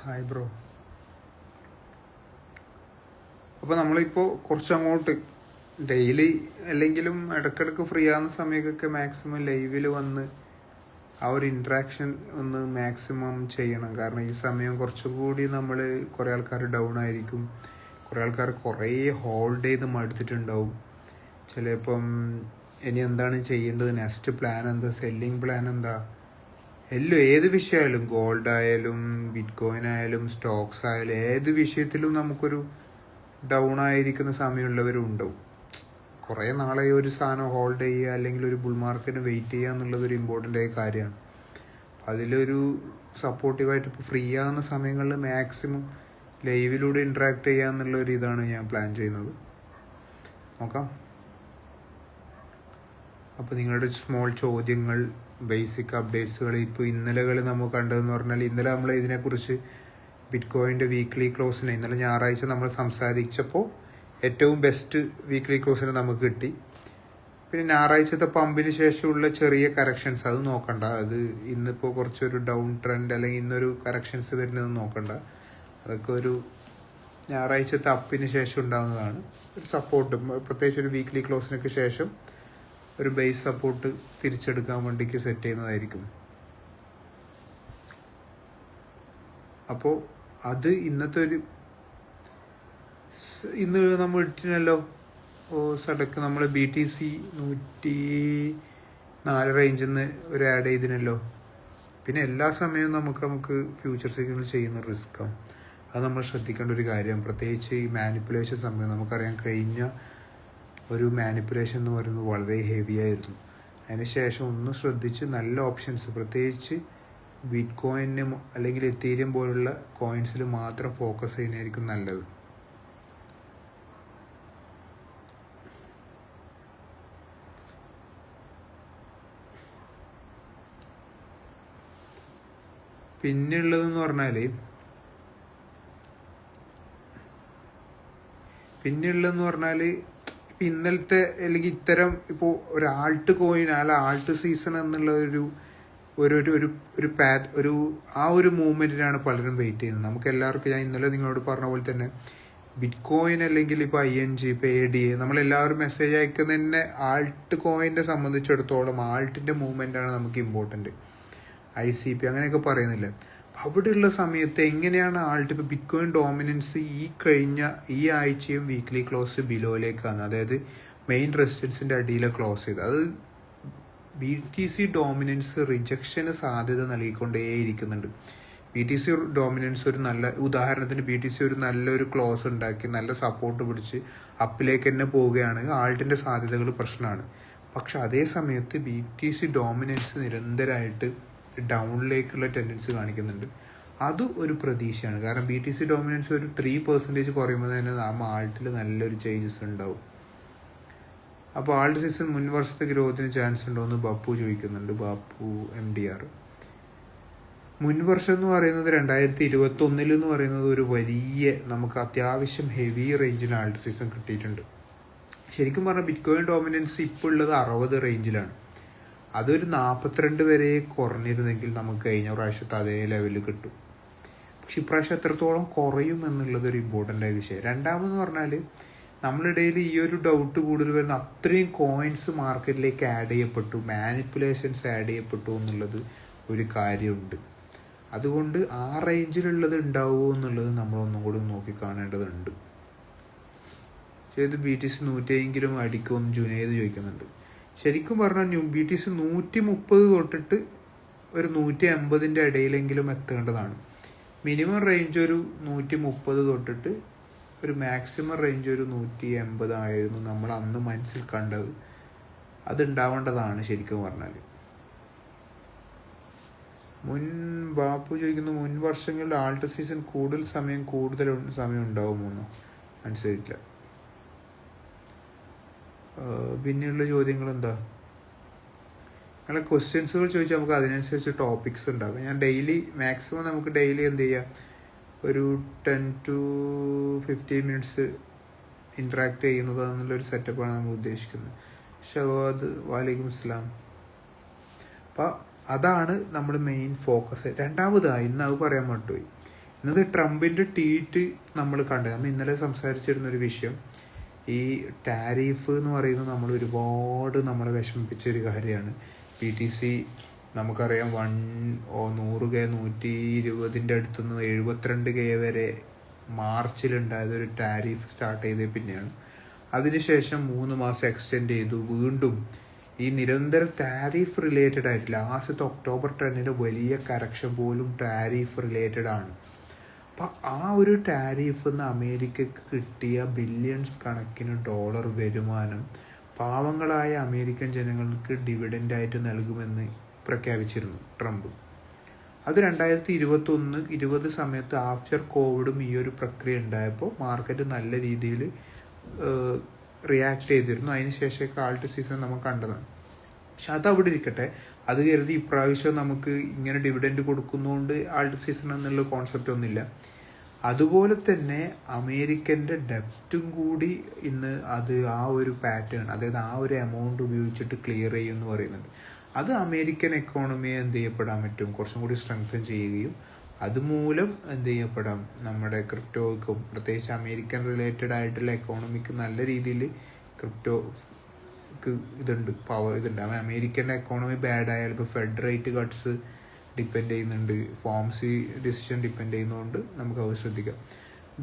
Hi bro. അപ്പോൾ നമ്മളിപ്പോൾ കുറച്ചങ്ങോട്ട് ഡെയിലി അല്ലെങ്കിലും ഇടയ്ക്കിടയ്ക്ക് ഫ്രീ ആകുന്ന സമയത്തൊക്കെ മാക്സിമം ലൈവിൽ വന്ന് ആ ഒരു ഇൻട്രാക്ഷൻ ഒന്ന് മാക്സിമം ചെയ്യണം. കാരണം ഈ സമയം കുറച്ചുകൂടി നമ്മൾ കുറേ ആൾക്കാർ ഡൗൺ ആയിരിക്കും, കുറേ ആൾക്കാർ കുറേ ഹോൾഡ് ചെയ്ത് മടുത്തിട്ടുണ്ടാവും. ചിലപ്പം ഇനി എന്താണ് ചെയ്യേണ്ടത്, നെക്സ്റ്റ് പ്ലാൻ എന്താ, സെല്ലിങ് പ്ലാൻ എന്താ, ഏത് വിഷയമായാലും, ഗോൾഡ് ആയാലും ബിറ്റ് കോയിൻ ആയാലും സ്റ്റോക്സ് ആയാലും ഏത് വിഷയത്തിലും നമുക്കൊരു ഡൗൺ ആയിരിക്കുന്ന സമയമുള്ളവരും ഉണ്ടാവും. കുറേ നാളെ ഒരു സാധനം ഹോൾഡ് ചെയ്യുക അല്ലെങ്കിൽ ഒരു ബുൾ മാർക്കറ്റിന് വെയിറ്റ് ചെയ്യുക എന്നുള്ളത് ഒരു ഇമ്പോർട്ടൻ്റ് ആയ കാര്യമാണ്. അതിലൊരു സപ്പോർട്ടീവായിട്ട് ഇപ്പോൾ ഫ്രീ ആകുന്ന സമയങ്ങളിൽ മാക്സിമം ലൈവിലൂടെ ഇൻട്രാക്ട് ചെയ്യുക എന്നുള്ള ഒരു ഇതാണ് ഞാൻ പ്ലാൻ ചെയ്യുന്നത്. നോക്കാം. അപ്പോൾ നിങ്ങളുടെ സ്മോൾ ചോദ്യങ്ങൾ, ബേസിക് അപ്ഡേറ്റ്സുകൾ, ഇപ്പോൾ ഇന്നലകൾ നമുക്ക് കണ്ടതെന്ന് പറഞ്ഞാൽ, ഇന്നലെ നമ്മൾ ഇതിനെക്കുറിച്ച് ബിറ്റ് കോയിൻ്റെ വീക്ക്ലി ക്ലോസിനെ ഇന്നലെ ഞായറാഴ്ച നമ്മൾ സംസാരിച്ചപ്പോൾ ഏറ്റവും ബെസ്റ്റ് വീക്ക്ലി ക്ലോസിനെ നമുക്ക് കിട്ടി. പിന്നെ ഞായറാഴ്ചത്തെ പമ്പിന് ശേഷമുള്ള ചെറിയ കറക്ഷൻസ് അത് നോക്കണ്ട. അത് ഇന്നിപ്പോൾ കുറച്ചൊരു ഡൗൺ ട്രെൻഡ് അല്ലെങ്കിൽ ഇന്നൊരു കറക്ഷൻസ് വരുന്നത് നോക്കണ്ട. അതൊക്കെ ഒരു ഞായറാഴ്ചത്തെ അപ്പിന് ശേഷം ഉണ്ടാകുന്നതാണ്. ഒരു സപ്പോർട്ട്, പ്രത്യേകിച്ച് ഒരു വീക്ക്ലി ക്ലോസിനൊക്കെ ശേഷം ഒരു ബേസ് സപ്പോർട്ട് തിരിച്ചെടുക്കാൻ വേണ്ടിക്ക് സെറ്റ് ചെയ്യുന്നതായിരിക്കും. അപ്പോൾ അത് ഇന്നത്തെ ഒരു ഇന്ന് നമ്മൾ ഇട്ടിനല്ലോ സടക്ക് നമ്മൾ BTC 104 റേഞ്ചിൽ നിന്ന് ഒരു ആഡ് ചെയ്തിനല്ലോ. പിന്നെ എല്ലാ സമയവും നമുക്ക് ഫ്യൂച്ചർ സിഗ്നൽ ചെയ്യുന്ന റിസ്ക്കാണ്. അത് നമ്മൾ ശ്രദ്ധിക്കേണ്ട ഒരു കാര്യം. പ്രത്യേകിച്ച് ഈ മാനിപ്പുലേഷൻ സമയം നമുക്കറിയാം, കഴിഞ്ഞ ഒരു മാനിപ്പുലേഷൻ എന്ന് പറയുന്നത് വളരെ ഹെവി ആയിരുന്നു. അതിനുശേഷം ഒന്ന് ശ്രദ്ധിച്ച് നല്ല ഓപ്ഷൻസ്, പ്രത്യേകിച്ച് ബിറ്റ് കോയിന് അല്ലെങ്കിൽ എത്തീരിയം പോലുള്ള കോയിൻസിൽ മാത്രം ഫോക്കസ് ചെയ്യുന്നതായിരിക്കും നല്ലത്. പിന്നെയുള്ളതെന്ന് പറഞ്ഞാൽ ഇന്നലത്തെ അല്ലെങ്കിൽ ഇത്തരം ഇപ്പോൾ ഒരു ആൾട്ട് കോയിൻ ആൾട്ട് സീസൺ എന്നുള്ള ഒരു മൂവ്മെൻറ്റിനാണ് പലരും വെയിറ്റ് ചെയ്യുന്നത്. നമുക്ക് എല്ലാവർക്കും, ഞാൻ ഇന്നലെ നിങ്ങളോട് പറഞ്ഞ പോലെ തന്നെ, ബിറ്റ് കോയിൻ അല്ലെങ്കിൽ ഇപ്പോൾ ING, ഇപ്പോൾ ADA, നമ്മളെല്ലാവരും മെസ്സേജ് അയക്കുന്ന തന്നെ ആൾട്ട് കോയിനെ സംബന്ധിച്ചിടത്തോളം ആൾട്ടിൻ്റെ മൂവ്മെൻറ്റാണ് നമുക്ക് ഇമ്പോർട്ടൻറ്റ്. ICP അങ്ങനെയൊക്കെ പറയുന്നില്ല. അവിടെയുള്ള സമയത്ത് എങ്ങനെയാണ് ആൾട്ട്, ഇപ്പോൾ ബിറ്റ് കോയിൻ ഡോമിനൻസ് ഈ ആഴ്ചയും വീക്ക്ലി ക്ലോസ് ബിലോയിലേക്കാണ്, അതായത് മെയിൻ റെസിസ്റ്റൻസിൻ്റെ അടിയിലെ ക്ലോസ് ചെയ്ത്, അത് BTC ഡോമിനൻസ് റിജക്ഷന് സാധ്യത നൽകിക്കൊണ്ടേയിരിക്കുന്നുണ്ട്. BTC ഡോമിനൻസ് ഒരു നല്ല ഉദാഹരണത്തിന്, BTC ഒരു നല്ലൊരു ക്ലോസ് ഉണ്ടാക്കി നല്ല സപ്പോർട്ട് പിടിച്ച് അപ്പിലേക്ക് തന്നെ പോവുകയാണെങ്കിൽ ആൾട്ടിൻ്റെ സാധ്യതകൾ പ്രശ്നമാണ്. പക്ഷെ അതേ സമയത്ത് BTC ഡോമിനൻസ് നിരന്തരമായിട്ട് ഡൗണിലേക്കുള്ള ടെൻഡൻസി കാണിക്കുന്നുണ്ട്. അത് ഒരു പ്രതീക്ഷയാണ്. കാരണം BTC ഡോമിനൻസ് ഒരു 3% കുറയുമ്പോൾ തന്നെ ആൾട്ടിൽ നല്ലൊരു ചേഞ്ചസ് ഉണ്ടാവും. അപ്പോൾ ആൾട്ട് സീസൺ മുൻ വർഷത്തെ ഗ്രോത്തിന് ചാൻസ് ഉണ്ടോ എന്ന് ബാപ്പു ചോദിക്കുന്നുണ്ട്. ബാപ്പു MDR. മുൻ വർഷം എന്ന് പറയുന്നത് 2021 എന്ന് പറയുന്നത് ഒരു വലിയ, നമുക്ക് അത്യാവശ്യം ഹെവി റേഞ്ചിൽ ആൾട്ട് സീസൺ കിട്ടിയിട്ടുണ്ട്. ശരിക്കും പറഞ്ഞാൽ ബിറ്റ് കോയിൻ ഡോമിനൻസ് ഇപ്പോൾ ഉള്ളത് 60 റേഞ്ചിലാണ്. അതൊരു 42 വരെ കുറഞ്ഞിരുന്നെങ്കിൽ നമുക്ക് കഴിഞ്ഞ പ്രാവശ്യത്തെ അതേ ലെവലിൽ കിട്ടും. പക്ഷെ ഇപ്രാവശ്യം എത്രത്തോളം കുറയും എന്നുള്ളത് ഒരു ഇമ്പോർട്ടൻ്റ് ആയ വിഷയം. രണ്ടാമെന്ന് പറഞ്ഞാൽ, നമ്മളിടയിൽ ഈ ഒരു ഡൗട്ട് കൂടുതൽ വരുന്ന, അത്രയും കോയിൻസ് മാർക്കറ്റിലേക്ക് ആഡ് ചെയ്യപ്പെട്ടു, മാനിപ്പുലേഷൻസ് ആഡ് ചെയ്യപ്പെട്ടു എന്നുള്ളത് ഒരു കാര്യമുണ്ട്. അതുകൊണ്ട് ആ റേഞ്ചിലുള്ളത് ഉണ്ടാവുമോ എന്നുള്ളത് നമ്മളൊന്നും കൂടി നോക്കി കാണേണ്ടതുണ്ട്. ചെയ്ത് BTC 100 അടിക്കുമെന്ന് ജുനൈദ് ചോദിക്കുന്നുണ്ട്. ശരിക്കും പറഞ്ഞാൽ BTC 130 തൊട്ടിട്ട് ഒരു 150 ഇടയിലെങ്കിലും എത്തേണ്ടതാണ്. മിനിമം റേഞ്ച് ഒരു 130 തൊട്ടിട്ട് ഒരു മാക്സിമം റേഞ്ച് ഒരു 180 ആയിരുന്നു നമ്മൾ അന്ന് മനസ്സിൽ കണ്ടത്. അതുണ്ടാവേണ്ടതാണ് ശരിക്കും പറഞ്ഞാൽ. ബാപ്പു ചോദിക്കുന്നു, മുൻ വർഷങ്ങളിൽ ആൾട്ട് സീസൺ കൂടുതൽ സമയം ഉണ്ടാവുമെന്നോ? മനസ്സിലായില്ല. പിന്നെയുള്ള ചോദ്യങ്ങൾ എന്താ? നിങ്ങളെ ക്വസ്റ്റ്യൻസുകൾ ചോദിച്ചാൽ നമുക്ക് അതിനനുസരിച്ച് ടോപ്പിക്സ് ഉണ്ടാകും. ഞാൻ മാക്സിമം നമുക്ക് ഡെയിലി എന്ത് ചെയ്യാം, ഒരു 10 to 15 മിനിറ്റ്സ് ഇൻട്രാക്ട് ചെയ്യുന്നത് എന്നുള്ളൊരു സെറ്റപ്പാണ് നമ്മൾ ഉദ്ദേശിക്കുന്നത്. ഷവാദ് വലൈക്കും അസ്സലാം. അപ്പം അതാണ് നമ്മൾ മെയിൻ ഫോക്കസ്. രണ്ടാമതായി ഇന്ന് അത് പറയാൻ പറ്റുപോയി, ഇന്നത് ട്രംപിൻ്റെ ട്വീറ്റ് നമ്മൾ കണ്ടത്. നമ്മൾ ഇന്നലെ സംസാരിച്ചിരുന്നൊരു വിഷയം, ഈ ടാരിഫ് എന്ന് പറയുന്നത് നമ്മളെ വിഷമിപ്പിച്ച ഒരു കാര്യമാണ്. BTC നമുക്കറിയാം 100K 120 അടുത്തുനിന്ന് 72K വരെ മാർച്ചിലുണ്ടായത് ഒരു ടാരിഫ് സ്റ്റാർട്ട് ചെയ്തത് പിന്നെയാണ്. അതിനുശേഷം 3 മാസം എക്സ്റ്റെൻഡ് ചെയ്തു. വീണ്ടും ഈ നിരന്തരം ടാരിഫ് റിലേറ്റഡ് ആയിട്ട് ലാസ്റ്റ് ഒക്ടോബർ 10 വലിയ കറക്ഷൻ പോലും ടാരിഫ് റിലേറ്റഡ് ആണ്. അപ്പം ആ ഒരു ടാരിഫ് നിന്ന് അമേരിക്കക്ക് കിട്ടിയ ബില്യൺസ് കണക്കിന് ഡോളർ വരുമാനം പാവങ്ങളായ അമേരിക്കൻ ജനങ്ങൾക്ക് ഡിവിഡൻ്റായിട്ട് നൽകുമെന്ന് പ്രഖ്യാപിച്ചിരുന്നു ട്രംപ്. അത് 2021-20 സമയത്ത് ആഫ്റ്റർ കോവിഡും ഈ ഒരു പ്രക്രിയ ഉണ്ടായപ്പോൾ മാർക്കറ്റ് നല്ല രീതിയിൽ റിയാക്ട് ചെയ്തിരുന്നു. അതിന് ശേഷമൊക്കെ ആൾട്ട് സീസൺ നമുക്ക് കണ്ടതാണ്. പക്ഷെ അതവിടെ ഇരിക്കട്ടെ. അത് കരുതി ഇപ്രാവശ്യം നമുക്ക് ഇങ്ങനെ ഡിവിഡൻഡ് കൊടുക്കുന്നതുകൊണ്ട് ആൾട്ട് സീസൺ എന്നുള്ള കോൺസെപ്റ്റ് ഒന്നുമില്ല. അതുപോലെ തന്നെ അമേരിക്കൻ്റെ ഡെപ്റ്റും കൂടി ഇന്ന് അത് ആ ഒരു പാറ്റേൺ, അതായത് ആ ഒരു എമൗണ്ട് ഉപയോഗിച്ചിട്ട് ക്ലിയർ ചെയ്യും എന്ന് പറയുന്നുണ്ട്. അത് അമേരിക്കൻ എക്കോണമിയെ എന്ത് ചെയ്യപ്പെടാൻ പറ്റും, കുറച്ചും കൂടി സ്ട്രെങ്തൻ ചെയ്യുകയും അതുമൂലം എന്ത് ചെയ്യപ്പെടാം, നമ്മുടെ ക്രിപ്റ്റോയ്ക്കും പ്രത്യേകിച്ച് അമേരിക്കൻ റിലേറ്റഡ് ആയിട്ടുള്ള എക്കോണമിക്ക് നല്ല രീതിയിൽ ക്രിപ്റ്റോക്ക് ഇതുണ്ട്. അമേരിക്കൻ്റെ എക്കോണമി ബാഡ് ആയാലും ഇപ്പോൾ ഫെഡ് റേറ്റ് കട്ട്സ് ഡിപ്പെൻഡ് ചെയ്യുന്നുണ്ട്, ഫോംസി ഡിസിഷൻ ഡിപ്പെൻഡ് ചെയ്യുന്നതുകൊണ്ട് നമുക്ക് അത് ശ്രദ്ധിക്കാം.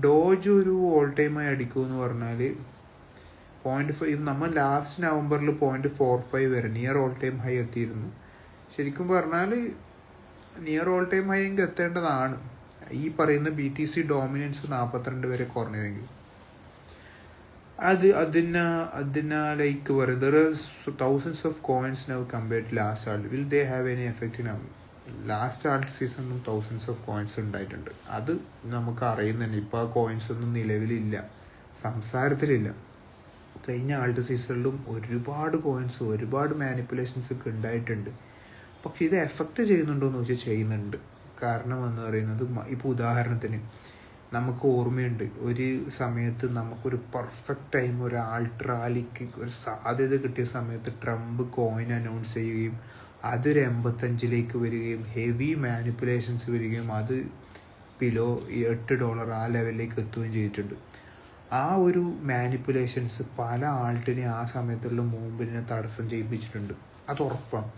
ഡോജ് ഒരു ഓൾ ടൈമായി അടിക്കുമെന്ന് പറഞ്ഞാൽ 0.5, നമ്മൾ ലാസ്റ്റ് നവംബറിൽ 0.45 വരെ നിയർ ഓൾ ടൈം ഹൈ എത്തിയിരുന്നു. ശരിക്കും പറഞ്ഞാൽ നിയർ ഓൾ ടൈം ഹൈ എങ്കിൽ എത്തേണ്ടതാണ്. ഈ പറയുന്ന BTC ഡോമിനൻസ് 42 വരെ കുറഞ്ഞില്ലെങ്കിൽ ലൈക്ക് പറയും there are thousands of coins now compared to last alt. Will they have any effect in last Alt സീസണിലും thousands of coins ഉണ്ടായിട്ടുണ്ട്. അത് നമുക്ക് അറിയുന്നുണ്ട്. ഇപ്പോൾ ആ കോയിൻസ് ഒന്നും നിലവിലില്ല, സംസാരത്തിലില്ല. കഴിഞ്ഞ ആൾട്ട് സീസണിലും ഒരുപാട് കോയിൻസ്, ഒരുപാട് മാനിപ്പുലേഷൻസ് ഒക്കെ ഉണ്ടായിട്ടുണ്ട്. പക്ഷെ ഇത് എഫക്റ്റ് ചെയ്യുന്നുണ്ടോ എന്ന് ചോദിച്ചാൽ ചെയ്യുന്നുണ്ട്. കാരണം എന്ന് പറയുന്നത് ഇപ്പോൾ ഉദാഹരണത്തിന് നമുക്ക് ഓർമ്മയുണ്ട്, ഒരു സമയത്ത് നമുക്കൊരു പെർഫെക്റ്റ് ടൈം ഒരു ആൾട്ട് റാലിക്ക് ഒരു സാധ്യത കിട്ടിയ സമയത്ത് ട്രംപ് കോയിൻ അനൗൺസ് ചെയ്യുകയും അതൊരു 85 വരികയും ഹെവി മാനിപ്പുലേഷൻസ് വരികയും അത് ബിലോ $8 ആ ലെവലിലേക്ക് എത്തുകയും ചെയ്തിട്ടുണ്ട്. ആ ഒരു മാനിപ്പുലേഷൻസ് പല ആൾട്ടിനെ ആ സമയത്തുള്ള മൂവ്മെൻറ്റിനെ തടസ്സം ചെയ്യിപ്പിച്ചിട്ടുണ്ട്. അത് ഉറപ്പാണ്.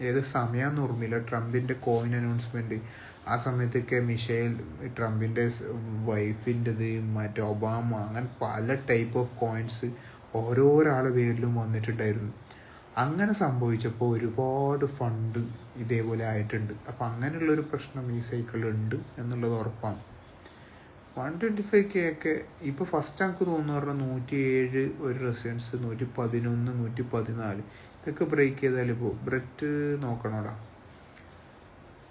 ഏത് സമയമെന്ന് ഓർമ്മയില്ല, ട്രംപിൻ്റെ കോയിൻ അനൗൺസ്മെൻറ്റ് ആ സമയത്തൊക്കെ ട്രംപിൻ്റെ വൈഫിൻ്റെത്, മറ്റേ ഒബാമ, അങ്ങനെ പല ടൈപ്പ് ഓഫ് കോയിൻസ് ഓരോരാളുടെ പേരിലും വന്നിട്ടുണ്ടായിരുന്നു. അങ്ങനെ സംഭവിച്ചപ്പോൾ ഒരുപാട് ഫണ്ട് ഇതേപോലെ ആയിട്ടുണ്ട്. അപ്പം അങ്ങനെയുള്ളൊരു പ്രശ്നം ഈ സൈക്കിളുണ്ട് എന്നുള്ളത് ഉറപ്പാണ്. 125K ഒക്കെ ഇപ്പോൾ ഫസ്റ്റ് എനിക്ക് തോന്നുന്നു പറഞ്ഞാൽ 107 ഒരു റെസിഡൻസ്, 111, 114 ഇതൊക്കെ ബ്രേക്ക് ചെയ്താൽ ഇപ്പോൾ ബ്രെറ്റ് നോക്കണോടാ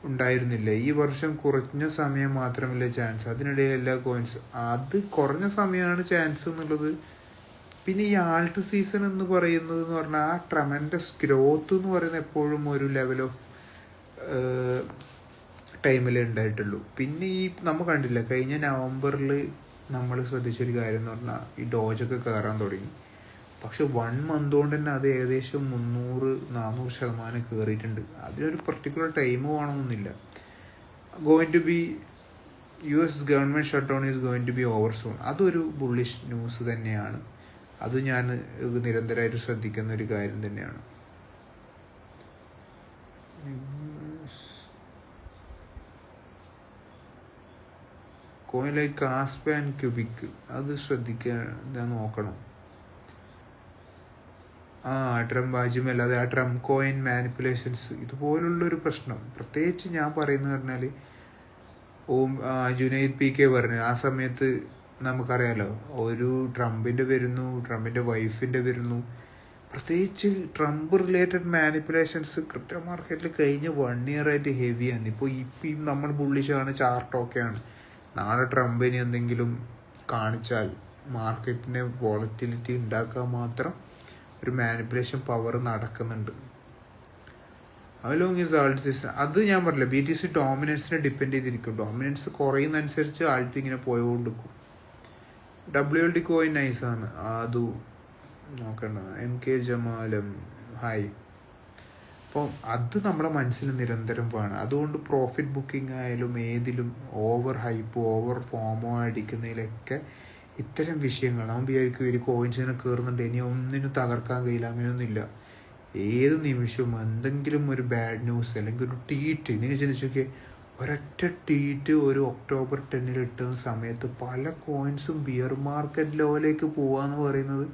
ഉണ്ടായിരുന്നില്ല. ഈ വർഷം കുറഞ്ഞ സമയം മാത്രമല്ല ചാൻസ്, അതിനിടയിൽ എല്ലാ കോയിൻസ് അത് കുറഞ്ഞ സമയമാണ് ചാൻസ് എന്നുള്ളത്. പിന്നെ ഈ ആൾട്ട് സീസൺ എന്ന് പറയുന്നത് എന്ന് പറഞ്ഞാൽ ആ ട്രമൻഡസ് ഗ്രോത്ത് എന്ന് പറയുന്നത് എപ്പോഴും ഒരു ലെവൽ ഓഫ് ടൈമിലേ ഉണ്ടായിട്ടുള്ളൂ. പിന്നെ ഈ നമ്മൾ കണ്ടില്ല, കഴിഞ്ഞ നവംബറിൽ നമ്മൾ ശ്രദ്ധിച്ചൊരു കാര്യം എന്ന് പറഞ്ഞാൽ ഈ ഡോജൊക്കെ കയറാൻ തുടങ്ങി. പക്ഷെ 1 മന്ത് കൊണ്ട് തന്നെ അത് ഏകദേശം 300-400% കയറിയിട്ടുണ്ട്. അതിനൊരു പെർട്ടിക്കുലർ ടൈം വേണമെന്നൊന്നുമില്ല. US government shut down is going to be over soon. അതൊരു ബുള്ളിഷ് ന്യൂസ് തന്നെയാണ്. അത് ഞാൻ നിരന്തരമായിട്ട് ശ്രദ്ധിക്കുന്ന ഒരു കാര്യം തന്നെയാണ്. Coin like Kaspa and Qubic അത് ശ്രദ്ധിക്കാൻ നോക്കണം. ട്രംപ് അല്ലാതെ ആ ട്രംപ് കോയിൻ മാനിപ്പുലേഷൻസ് ഇതുപോലുള്ളൊരു പ്രശ്നം പ്രത്യേകിച്ച് ഞാൻ പറയുന്നത് പറഞ്ഞാൽ ജുനൈദ് PK പറഞ്ഞു ആ സമയത്ത് നമുക്കറിയാലോ, ഒരു ട്രംപിൻ്റെ വരുന്നു, ട്രംപിൻ്റെ വൈഫിൻ്റെ വരുന്നു. പ്രത്യേകിച്ച് ട്രംപ് റിലേറ്റഡ് മാനിപ്പുലേഷൻസ് ക്രിപ്റ്റോ മാർക്കറ്റിൽ കഴിഞ്ഞ 1 year ആയിട്ട് ഹെവിയാണ്. ഇപ്പം നമ്മൾ ബുള്ളിഷാണ്, ചാർട്ടൊക്കെയാണ്. നാളെ ട്രംപിന് എന്തെങ്കിലും കാണിച്ചാൽ മാർക്കറ്റിനെ വോളറ്റിലിറ്റി ഉണ്ടാക്കാൻ മാത്രം ഒരു മാനിപ്പുലേഷൻ പവർ നടക്കുന്നുണ്ട്. ലോങ് ഈസ് ആൾട്ട് സീസൺ അത് ഞാൻ പറഞ്ഞില്ല, BTC ഡോമിനൻസിനെ ഡിപ്പെൻഡ് ചെയ്തിരിക്കും. ഡോമിനൻസ് കുറയുന്നതനുസരിച്ച് ആൾട്ട് ഇങ്ങനെ പോയോണ്ടിരിക്കും. WLD കോയിൻ നൈസാണ്, അത് നോക്കേണ്ടത്. MK ജമാലം ഹായ്. അപ്പോൾ അത് നമ്മുടെ മനസ്സിൽ നിരന്തരം വേണം. അതുകൊണ്ട് പ്രോഫിറ്റ് ബുക്കിംഗ് ആയാലും ഏതിലും ഓവർ ഹൈപ്പ് ഓവർ ഫോമോ അടിക്കുന്നതിലൊക്കെ ഇത്തരം വിഷയങ്ങൾ നമ്മൾ വിചാരിക്കും ഒരു കോയിൻസിനെ കയറുന്നുണ്ട് ഇനി ഒന്നിനും തകർക്കാൻ കഴിയില്ല, അങ്ങനെയൊന്നുമില്ല. ഏത് നിമിഷവും എന്തെങ്കിലും ഒരു ബാഡ് ന്യൂസ് അല്ലെങ്കിൽ ഒരു ട്വീറ്റ്, നിങ്ങൾ ചിന്തിച്ചൊക്കെ ഒരൊറ്റ ട്വീറ്റ് ഒരു ഒക്ടോബർ 10 ഇട്ടുന്ന സമയത്ത് പല കോയിൻസും ബിയർ മാർക്കറ്റ് ലെവലിലേക്ക് പോവാന്ന് പറയുന്നത്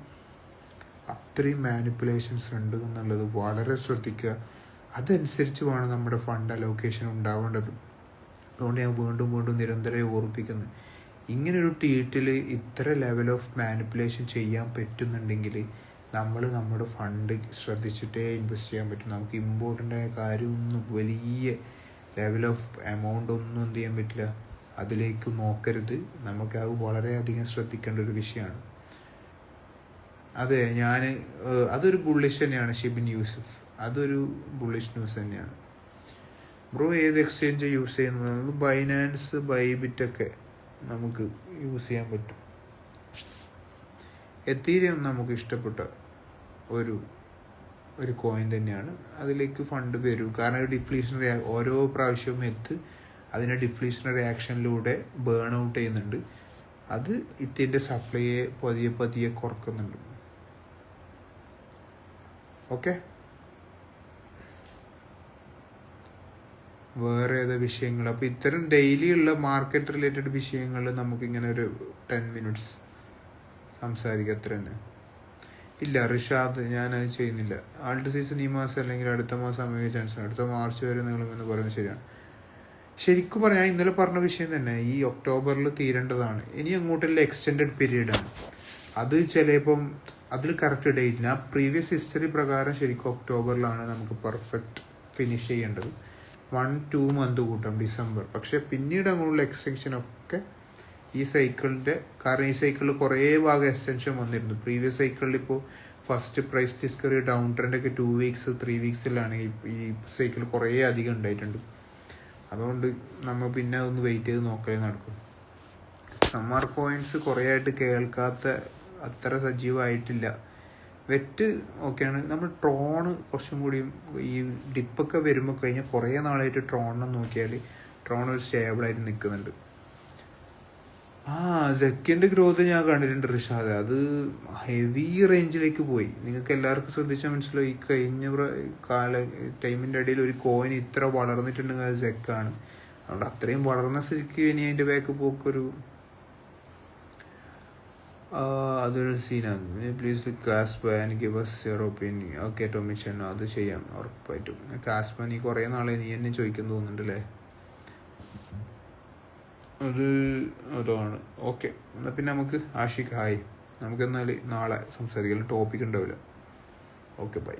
അത്രയും മാനിപ്പുലേഷൻസ് ഉണ്ട് എന്നുള്ളത് വളരെ ശ്രദ്ധിക്കുക. അതനുസരിച്ച് വേണം നമ്മുടെ ഫണ്ട് അലോക്കേഷൻ ഉണ്ടാവേണ്ടത്. അതുകൊണ്ട് ഞാൻ വീണ്ടും വീണ്ടും നിരന്തരം ഓർമ്മിപ്പിക്കുന്നത്, ഇങ്ങനൊരു ട്വീറ്റിൽ ഇത്ര ലെവൽ ഓഫ് മാനിപ്പുലേഷൻ ചെയ്യാൻ പറ്റുന്നുണ്ടെങ്കിൽ നമ്മൾ നമ്മുടെ ഫണ്ട് ശ്രദ്ധിച്ചിട്ടേ ഇൻവെസ്റ്റ് ചെയ്യാൻ പറ്റും. നമുക്ക് ഇമ്പോർട്ടൻ്റ് ആയ കാര്യമൊന്നും വലിയ ലെവൽ ഓഫ് എമൗണ്ട് ഒന്നും എന്ത് ചെയ്യാൻ പറ്റില്ല, അതിലേക്ക് നോക്കരുത്. നമുക്ക് അത് വളരെയധികം ശ്രദ്ധിക്കേണ്ട ഒരു വിഷയമാണ്. അതെ, അതൊരു ബുള്ളിഷ് തന്നെയാണ്. ഷിബിൻ യൂസുഫ്, അതൊരു ബുള്ളിഷ് ന്യൂസ് തന്നെയാണ്. ബ്രോ ഏത് എക്സ്ചേഞ്ച് യൂസ് ചെയ്യുന്നത്? ബൈനാൻസ്, ബൈബിറ്റൊക്കെ നമുക്ക് യൂസ് ചെയ്യാൻ പറ്റും. എത്തീരിയം നമുക്ക് ഇഷ്ടപ്പെട്ട ഒരു കോയിൻ തന്നെയാണ്. അതിലേക്ക് ഫണ്ട് വരും. കാരണം ഡിഫ്ലീഷൻ ഓരോ പ്രാവശ്യവും അതിനെ ഡിഫ്ലീഷൻ റിയാക്ഷനിലൂടെ ബേൺ ഔട്ട് ചെയ്യുന്നുണ്ട്. അത് ഇതിൻ്റെ സപ്ലൈയെ പതിയെ പതിയെ കുറക്കുന്നുണ്ട്. ഓക്കെ, വേറെ ഏതാ വിഷയങ്ങൾ? അപ്പോൾ ഇത്തരം ഡെയിലി ഉള്ള മാർക്കറ്റ് റിലേറ്റഡ് വിഷയങ്ങൾ നമുക്കിങ്ങനെ ഒരു 10 minutes സംസാരിക്കുക, അത്ര തന്നെ. ഇല്ല റിഷാദ്, ഞാനത് ചെയ്യുന്നില്ല. ആൾട്ട് സീസൺ ഈ മാസം അല്ലെങ്കിൽ അടുത്ത മാസം അമേരിക്ക ചാൻസ്, അടുത്ത മാർച്ച് വരെ നീളുമെന്ന് പറയുന്നത് ശരിയാണ്. ശരിക്കും പറഞ്ഞാൽ ഇന്നലെ പറഞ്ഞ വിഷയം തന്നെ ഈ ഒക്ടോബറിൽ തീരേണ്ടതാണ്. ഇനി അങ്ങോട്ടുള്ള എക്സ്റ്റെൻഡഡ് പീരീഡാണ്. അത് ചിലപ്പം അതിൽ കറക്റ്റ് ഡേറ്റില്ല. ആ പ്രീവിയസ് ഹിസ്റ്ററി പ്രകാരം ശരിക്കും ഒക്ടോബറിലാണ് നമുക്ക് പെർഫെക്റ്റ് ഫിനിഷ് ചെയ്യേണ്ടത്. 1-2 month കൂട്ടാം, ഡിസംബർ. പക്ഷെ പിന്നീട് അങ്ങോട്ടുള്ള എക്സ്റ്റൻഷൻ ഒക്കെ ഈ സൈക്കിളിൻ്റെ, കാരണം ഈ സൈക്കിളിൽ കുറേ ഭാഗം എക്സ്റ്റൻഷൻ വന്നിരുന്നു. പ്രീവിയസ് സൈക്കിളിൽ ഇപ്പോൾ ഫസ്റ്റ് പ്രൈസ് ഡിസ്കവറി ഡൗൺ ട്രെൻഡൊക്കെ 2 weeks 3 weeksലാണ്. ഈ സൈക്കിൾ കുറേ അധികം ഉണ്ടായിട്ടുണ്ട്. അതുകൊണ്ട് നമ്മൾ പിന്നെ അതൊന്ന് വെയിറ്റ് ചെയ്ത് നോക്കലേ നടക്കും. സമ്മർ കോയിൻസ് കുറേ ആയിട്ട് കേൾക്കാത്ത, അത്ര സജീവമായിട്ടില്ല. വെറ്റ് ഓക്കെയാണ്. നമ്മൾ ട്രോണ് കുറച്ചും കൂടിയും ഈ ഡിപ്പൊക്കെ വരുമ്പോൾ കഴിഞ്ഞാൽ കുറേ നാളായിട്ട് ട്രോണിനെ നോക്കിയാൽ ട്രോൺ ഒരു സ്റ്റേബിളായിട്ട് നിൽക്കുന്നുണ്ട്. സെക്കൻഡ് ഗ്രോത്ത് ഞാൻ കണ്ടിട്ടുണ്ട് റിഷാദ്. അത് ഹെവി റേഞ്ചിലേക്ക് പോയി. നിങ്ങൾക്ക് എല്ലാവർക്കും ശ്രദ്ധിച്ചാൽ മനസ്സിലാവും, ഈ കഴിഞ്ഞ ടൈമിൻ്റെ ഇടയിൽ ഒരു കോയിൻ ഇത്ര വളർന്നിട്ടുണ്ടെങ്കിൽ അത് സെക്കാണ്. അതുകൊണ്ട് അത്രയും വളർന്ന സ്ഥിതിക്ക് ഇനി അതിൻ്റെ ബാക്ക് പോക്കൊരു അതൊരു സീനാണ്. Please Kaspa and give us your opinion. Okay ടോമിഷൻ, അത് ചെയ്യാം ഉറപ്പായിട്ടും. കാസ്പ നീ കുറേ നാളെ നീ എന്നെ ചോദിക്കുന്നു തോന്നുന്നുണ്ടല്ലേ. അതാണ്. ഓക്കെ, എന്നാൽ പിന്നെ നമുക്ക് ആഷിഖ് ഹായ്, നമുക്കെന്നാൽ നാളെ സംസാരിക്കാം. ടോപ്പിക് ഉണ്ടാവില്ല. Okay bye.